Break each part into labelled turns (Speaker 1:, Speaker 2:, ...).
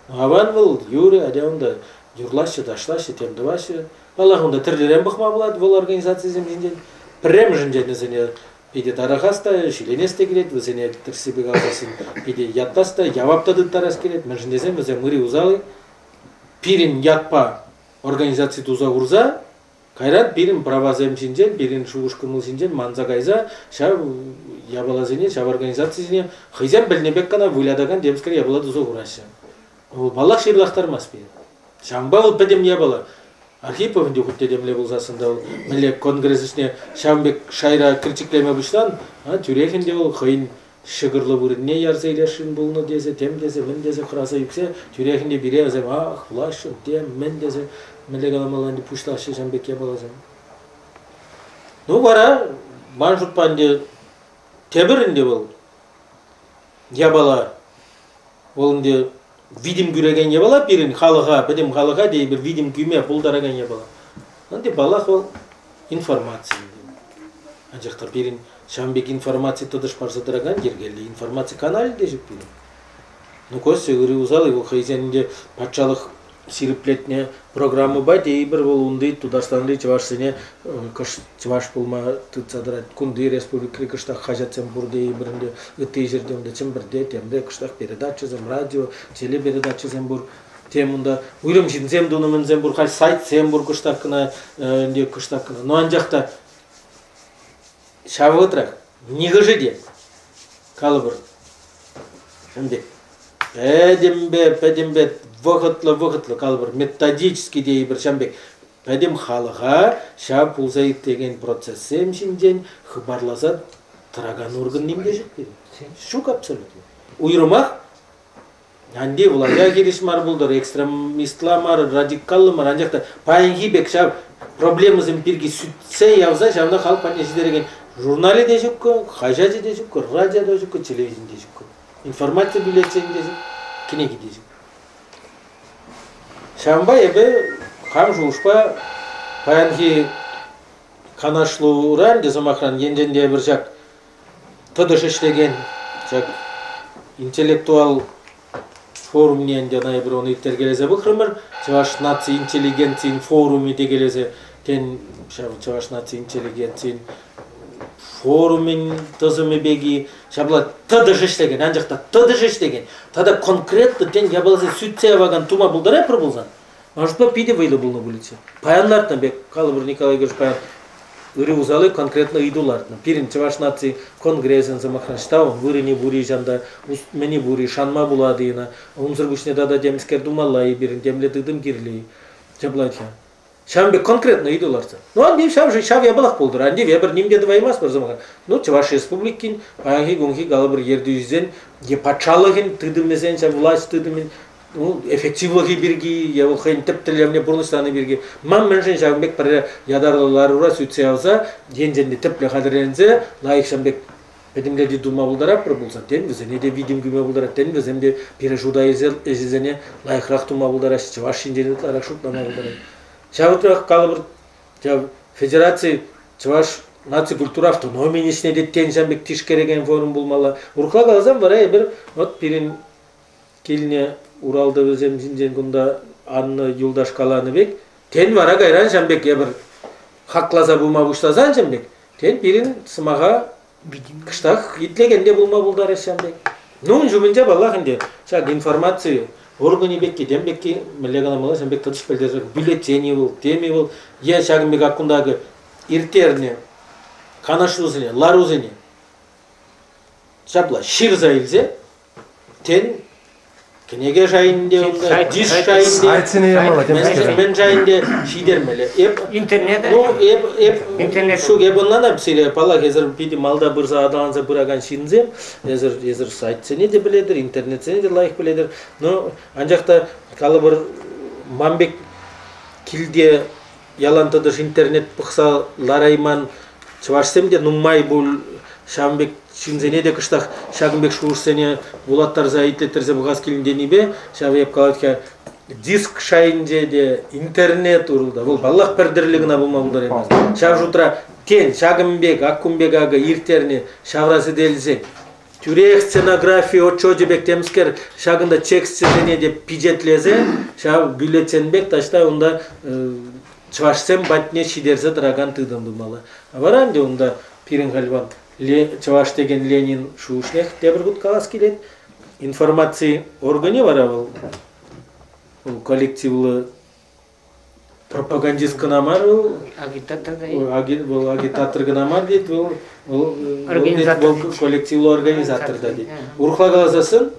Speaker 1: Аван был Юрий, адеонда юрлашы, дашлашы, темдівашы. Аллахында тірлерен бұқма болады, бұл организация земжінден. Прям жінден өзіне пиде тарахаста, шиленесте келет, өзіне тірсібі қалғасын, пиде яттаста, яваптады тарас келет. Мен жіндесен өзі мұри ұзалы. Пирин ятпа организация туза урза, кайрат пирин права земжінден, пирин шуғышқымыл жінден, манза кайза, шав ябалазыне, шав организациясыне, хызян білнебек қана вылядаган демскер ябала туза урашы. Ол балақ ширлақтармас бе. Шамба ол пәдем ябала. Архиповінде құтте демле болсасында ол міле конгрессісіне Шамбек шайра критиклеме бұштан, түрекінде ол қойын шығырлы бұрын не ярзайлашын болны десе, тем десе, мен десе, қыраса юксе, түрекінде бире азам, ах, бұлашын, тем, мен десе, міле қаламаланды пұшташы Шамбек ябалазам. Ну, бара, бан жұтпанды тебірінде бол, ябала, олынды видим күреген ебала бирин халыға, бәдем халыға дей бір видим күйме бұлдараған ебала. Анде балақ ол информация. Анжақтар бирин Шамбек информация тұдыш парсадыраған ергелі информация каналы дежіп бирин. Ну көз сөгірі ұзалы, ол хайзенінде патшалық сириплетіне программы ба дей бір ол ұнды тұдастанды чывашсыне чываш болма тұтсадырат. Күнді республикали кыштақ қажатсен бұрды бірінде үтті жерде онда чым бірде темде кыштақ передачызым, радио, телепередачызым бұр. Темында үйрім жинзем дұнымынзем бұр, қай сайт сем бұр кыштақ кына, кыштақ кына. Но анжақта шавы ұтырақ, неғі жеде калы бұр. Шамбек. Пәдембе, вғытлы, калы бір методический дей бір Шамбек. Пәдем халыға шап ұлзайып деген процессем шинден хыбарлаза тұраған орган немде жетпеді. Шук абсолютно. Уйрымақ, әнде бұларға керешмар бұлдар, экстремистламар, радикаллымар, анжақта пайынғы бек шап проблемызым бірге сүтсе яуза, шавна халық пәнесі дереген журналы де жүккі, қажады де жүккі, радио де жүккі, телевизин де жүккі. Информация билетсен де жүк, кенеге де жүк. Шамба ебе қам жуышпа паянхи канашлу уран дезамахран енженде бір жак тыдыш ішлеген жак интеллектуал форумнен жана бір оны иттергелезе бұл қырмыр Чаваш наци интеллигенцин форуми дегелезе тен Чаваш наци интеллигенцин форумин тызымы беги шабла тыдыш ішлеген, анжақта тыдыш ішлеген тада конкретно тен ябалазе сүтсе аваган тума бұлдара пір бұлзан. Может быть, пиде выйду булны булице. Паянлартна бек, Калыбыр Николай Георгиевич паян, ыры узалы конкретно идулартна. Пирин Чаваш наци конгрессен замахраштау, выры не бури жанда, мені бури шанма буладыйна, умзыр күшне дада демискер думаллай бирин, демле дыдым кирлей. Жаблайтя. Шамбек конкретно идуларца. Ну, ан дев шав ябалақ болдыр, ан дев ябыр немде дываймас бір замаха. Ну, Чаваш республикин, паянхи гунхи Калыбыр ерді yüzden, е патшалығын тыдымнесен, власть тыдымын, эффективлығы бірге, я олқайын тіптілемне бұрныстаны бірге. Мам мәншен Шамбек бір ядарлылары ұра сөйтсе алса, енженде тіплі қадырензе, лайық Шамбек бәдімлерді дума бұлдара бір болса, тен візіне де видим күме бұлдара, тен візімде бірі жуда езізіне лайықрақ дума бұлдара, Чаваш шинжені лайық шутнама бұлдара. Шавытырақ Калыбыр федерация Чаваш наци культура автономиянесіне де тен Шамбек тиш кереген форум болмалы. Ұрқа қалазам бар бір, от бірін келіне Уралда өзем жинжен күнда анны юлдаш каланы бек. Тен вара гайран Шамбек ебір хақласа бұлма бұштазан Шамбек. Тен бірін сымаға кыштақ итлегенде бұлма бұлдар Шамбек. Нұн жүмінже балағынде шақ информация органы бекке, тем бекке мілегана мала Шамбек тұтыш білдер бюллетени бұл, теми бұл. Е шағынбек аққындағы иртеріне, канашузыне, ларузыне. Шапла ширза илзе, тен кенеге жайынде, диш жайынде, мен жайынде шидермелі.
Speaker 2: Интернет?
Speaker 1: Интернет. Шук ебоннан апсиле, пала кезір пиди малда бұрза адаланса бұраган шинзем, езір сайтсене де біледір, интернетсене де лайық біледір. Но анжақта Калыбыр Мамбек килде ялантыдыш интернет бұқса ларайман чывашсем де нуммай бұл Шамбек шинзене де кыштақ Шагынбек шуырсене булаттар заитлеттерзе бұғаз келіндені бе, Шавеп қалатқа диск шайынже де интернет ұрылда. Бұл баллақ пәрдірлігіна бұлма бұлдар емес. Шав жұтыра кен Шагынбек, Аккумбек ағы иртеріне шаврасы делізе. Türek scenografi oço debek temsker şagında çekstene de pijetleze şa bületenbek taşta onda çavaşsem batne şiderse dragan tıdım dumalı. Avarandı onda pirin halvan çavaş degen Lenin şuşnek debirgut kalas kilet. İnformasyon organi var o kolektivli propagandist kınamar o agitator kınamar deyit o kolektivli organizatör da deyit. Urukla kalasasın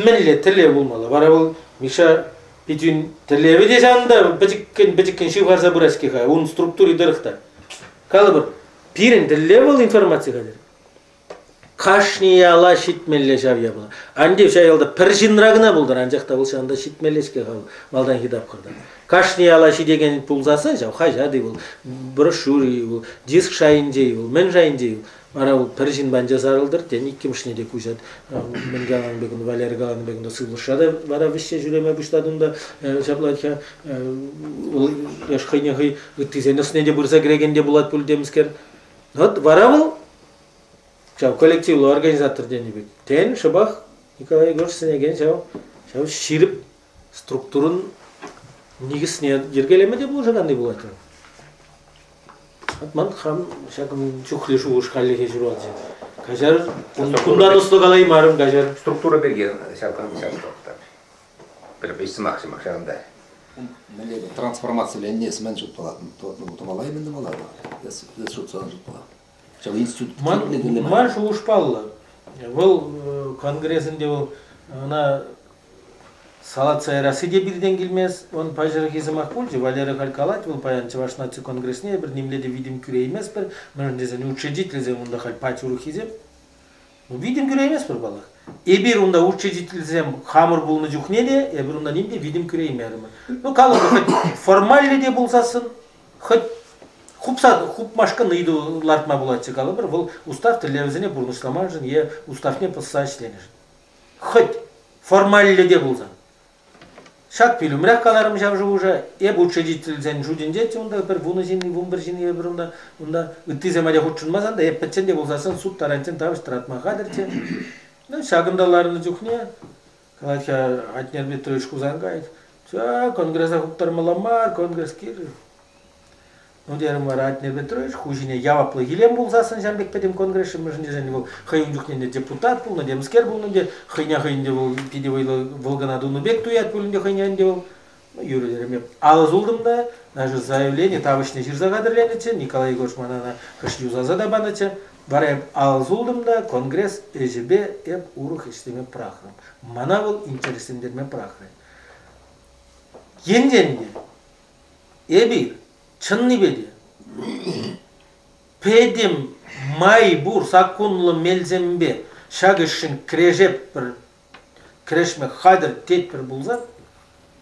Speaker 1: menle telle bulmalı. Var o Mişa bütün telle de janda bıcıkken şey varsa burası ki onun struktürü dırıkta. Kalıbır pirin telle bul informasyon kadır. Kaşniyala şitmelle şavya bula. Andi şayalda Perşinragına buldur ancakta bul şanda şitmelleşke kal maldan hidap kırdı. Kaşniyala şi degen bulzasa şav haja de bul. Broşuri bul, disk şayınca bul, men şayınca bul. Mara bul Perşin banja sarıldır. Den ikkimişne de kuşat. Men galan begin Valer galan begin da sılışada vara vişe jüleme buştadında şaplatka ul yaş khayne khay ıttizenesne de bursa gregende bulat bul demsker. Hot vara bul Çav kolektivli organizatör denibek. Ten şabah Nikolay Gorşsene gen çav şirip strukturun nigisine yergelemede bulacağını bulatı. Atman ham şakım çukhli şu uş kalli hecru alacak. Kajar kundan uslu kalayım marım kajar.
Speaker 2: Struktura bergen şakam şakta. Bir beşsi maksimum şakımda.
Speaker 3: Трансформация лес мен жут палат. Томалай мен демалар. Дес жут сан жут палат. Çav institut.
Speaker 1: Man şu uş palla. Бұл конгрессінде бұл ана салат сайрасы де бірден келмес. Он пажары кезімақ болды. Валерий Халькалат бұл паян Чавашнаци конгрессіне бір немледе видим күре емес бір. Мөрін дезен учредитель онда хал пачуру хизем. Видим күре емес бір балақ. Эбир онда учредитель хамыр бұлны жүхне де, эбир онда немде видим күре емерімі. Ну калы формалли де болсасын, хоть хуп машка ныйды лартма булатчы калы бір. Бұл устав телевизіне бұрнышламажын, е уставне посачленежін. Хоть формалли де болсан. Шак пилю, мрак каларым жавжы уже, эб учредитель жуден жеті, онда бір вуны жені, вун бір жені, ебір онда үттізем әле хұтшынмасан да, эб пәтчен де болсасын, суд тарантен табыштыратма қадырчы. Шагындаларыны жүхне, калатка Атнер Петрович Кузангайт, конгресса хуптармаламар, конгресс кирі. Ну, дерім бар Атнер Петрович, хужине яваплы елем болсасын, жамбек пәдем конгресс, мүжінде және бұл хайын жүхненде депутат бұл, надемскер бұл, хайня-хайынде бұл, педевойлы Волганадуны бек туят бөлінде хайняйынде бұл. Юридерім алыз олдым да, даже заявление табышне жирза қадырленече, Николай Гошманана қышюзаза да баныче, барайып алыз олдым да, конгресс әжібе әп ұрух іштеме прақырым. Мана бұл интересендерме прақырым. Енденде, әбір, чынны беде, педем май бұр сакунлы мелзембе шағышын крежеп бір, крешме қадыр тет бір бұлзат,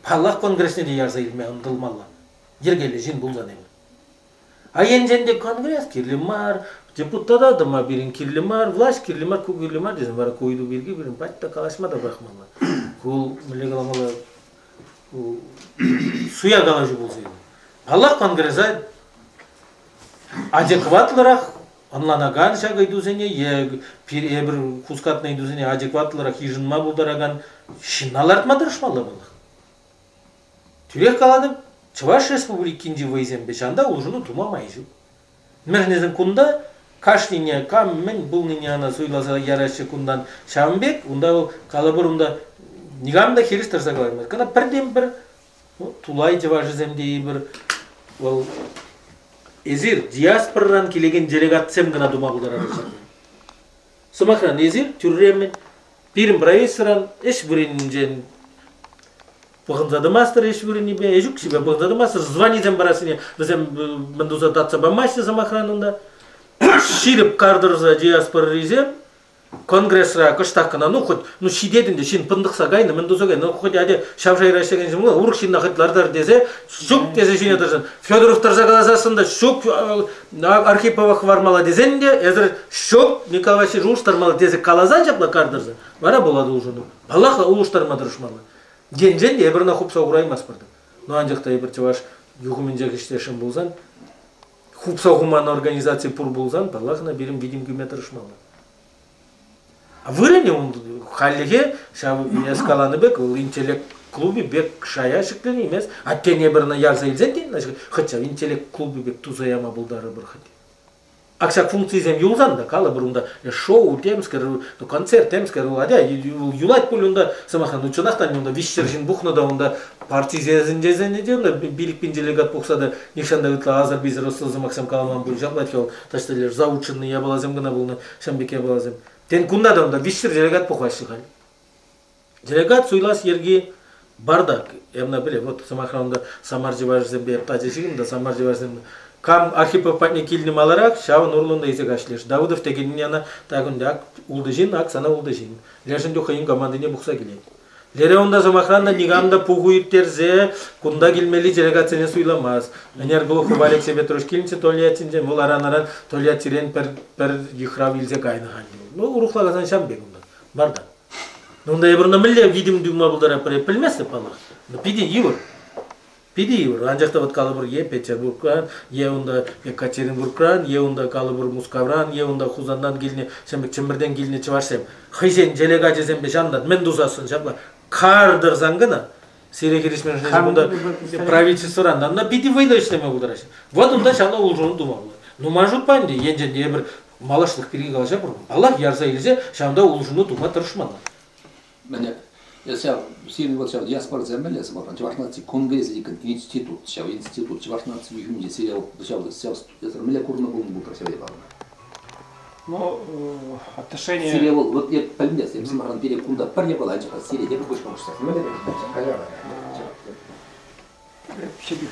Speaker 1: Паллах конгрессіне де ярза елме ұндылмалла. Ергелі жин бұлзан емі. А енженде конгресс кирлимар, депутат адыма бірін кирлимар, власть кирлимар, ку кирлимар дезін бара койду берге бірін батта калашма да брахмалла. Кул мілегаламала суя калажы болса еді. Паллах конгресса адекватлырақ, анланаган шаг айдузене, бір кускатна айдузене адекватлырақ ежінма бұлдараган шиналартмадырышмалла болық. Түрек каладым, Чуваш республикинде вайзем бешанда улжыны тумамайжу. Мәрнезін күнда кашнине кам мен бұл нине ана суйласа ярашы күндан шамбек, онда ол калабыр онда нигамда херистерса каладым. Кана бірден бір тулай Чуваш земде бір ол эзир диаспордан келеген делегатсем гына дума бұлдар арашады. Сымақран эзир түрремен бірін профессоран еш бірін жен Поханзады мастер ешвіріне бе, ежук себе, поханзады мастер, звонизем барасыне, бізем міндуза татса бамасты замахранында, ширіп кардырза диаспор резем, конгрессра кыштақына, ну хоть, ну шидедінде, шин пындықса гайны, міндуза гайны, ну хоть аде шавшайра шеген жемі, урық шинна хотьлардар десе, шук десе шин етіржін, Федоровтар загалазасында шук Архиповах вармала дезенде, езір шук Николай Жуштармала десе калазан жапла кардырза, бара болады ұлжыны, Аллахла ұлыштарма дұрышмалы. Генжен ебірна хупса ұғыраймас барды. Но анжақта ебір Чуваш юғымен жәкіштешін болзан, хупса ғуман организация пұр болзан, балағына берім видим күме тұрышмалы. А вырене он халлиге шав эскаланы бек ол интеллект клубы бек шая шиклен емес. Аттене бірна ярза илзети, хотя интеллект клубы бек тузаяма булдары бір хати. Аксак функциям юлзанда кала бурунда шоу темскер, концерт темскер ладя юлать пулунда самахан учунахтан юнда вишчержин бухнада унда партизиясын жезене жөнда биликпин делегат боксада нишанда ытла азар биз росылзы максим каламан бул жаплать кал таштелер заученный я балазым гына булны шамбеке балазым тен кунда да унда вишчер делегат бохвашыгал делегат суйлас ерги бардак эмна биле вот самахранда самаржеважзем бе тажишигинда самаржеважзем Кам Архипов патникильни маларак, шава нурлунда исек ашлеш. Давудов тегенняна тагундак улдыжин, ак сана улдыжин. Лешен духаин командыне бухса келет. Лере онда замахранда нигамда пугуиртерзе, кунда келмели делегацияне суйламаз. Анер Глухов Алексей Петрович келинче толиятинже, мул аран толиятирен пер ихрав илзе кайнаган. Ну, урухлагазан шамбек онда. Барда. Онда ебрна милле видим дюма булдара пилместе пала. Но пиди юр. Пидиюр, анжакта вот калыбыр е Петербургран, е онда Екатеринбургран, е онда калыбыр Мускавран, е онда Хузандан келіне, сенбек Чемберден келіне чыварсем, хыйсен желега жезем бешандат, мен дузасын жабла, кардыр зангына, серекеришмен жеземунда правительстворан, анна пиди вайда иштеме булдараш. Вот онда шана улжуну думабылар. Ну мажут панди, енженде бір малашлык берген калаша бұрын. Аллах ярза илзе, шанда улжуну тума тырышмана.
Speaker 3: Я сейчас сильный вот сейчас диаспора земля, смотрю, чувашнаци конгресс институт, сейчас институт чувашнаци юнди сериал, сейчас это меня курно был бутер сериал.
Speaker 4: Но отношения.
Speaker 3: Сериал вот я поймешь, я смотрю перед куда парня была, а серия я больше не можешь.
Speaker 4: Вообще бig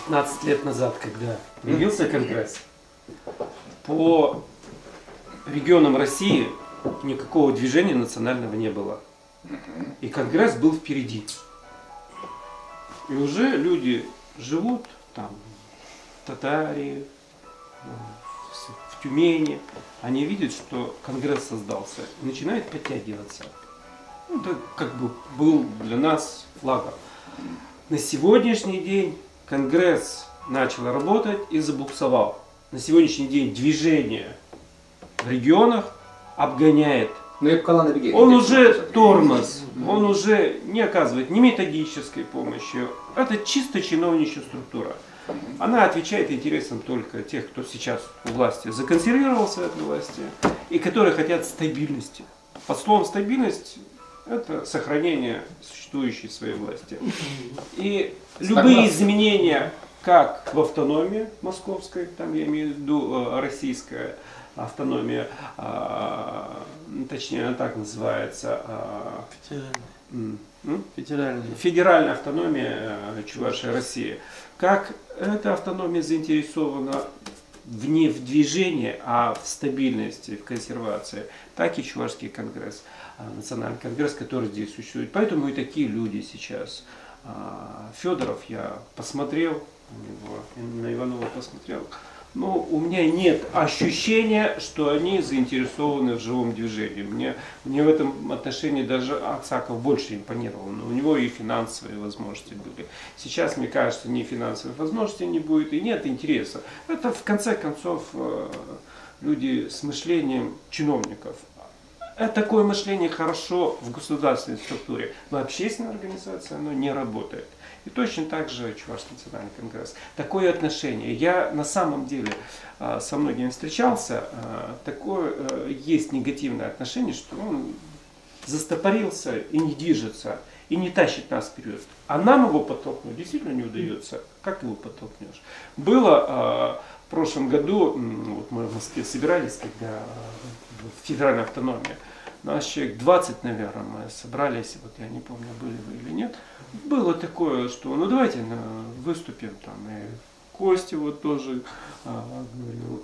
Speaker 4: 15 лет назад, когда появился конгресс, по регионам России никакого движения национального не было. И конгресс был впереди. И уже люди живут там, в Татарии, в Тюмени. Они видят, что конгресс создался и начинают подтягиваться. Ну, это как бы был для нас флагом. На сегодняшний день конгресс начал работать и забуксовал. На сегодняшний день движение в регионах обгоняет. Он уже тормоз, он уже не оказывает ни методической помощи. Это чисто чиновничья структура. Она отвечает интересам только тех, кто сейчас у власти законсервировался от власти и которые хотят стабильности. Под словом стабильность это сохранение существующей своей власти. И любые изменения, как в автономии московской, там я имею в виду российская автономия, точнее она так называется, федеральная автономия Чувашии России. Как эта автономия заинтересована не в движении, а в стабильности, в консервации, так и Чувашский конгресс, национальный конгресс, который здесь существует. Поэтому и такие люди сейчас. Федоров я посмотрел, на Иванова посмотрел. Но у меня нет ощущения, что они заинтересованы в живом движении. Мне в этом отношении даже Аксаков больше импонировал. Но у него и финансовые возможности были. Сейчас, мне кажется, ни финансовых возможностей не будет, и нет интереса. Это, в конце концов, люди с мышлением чиновников. Такое мышление хорошо в государственной структуре, но общественная организация оно не работает. И точно так же Чувашский национальный конгресс. Такое отношение. Я на самом деле со многими встречался, такое есть негативное отношение, что он застопорился и не движется, и не тащит нас вперед. А нам его подтолкнуть действительно не удается. Как его подтолкнешь? Было в прошлом году, вот мы в Москве собирались, когда федеральная автономия, нас человек 20, наверное, мы собрались, вот я не помню, были вы или нет. Было такое, что ну давайте выступим там, и Костя вот тоже говорил,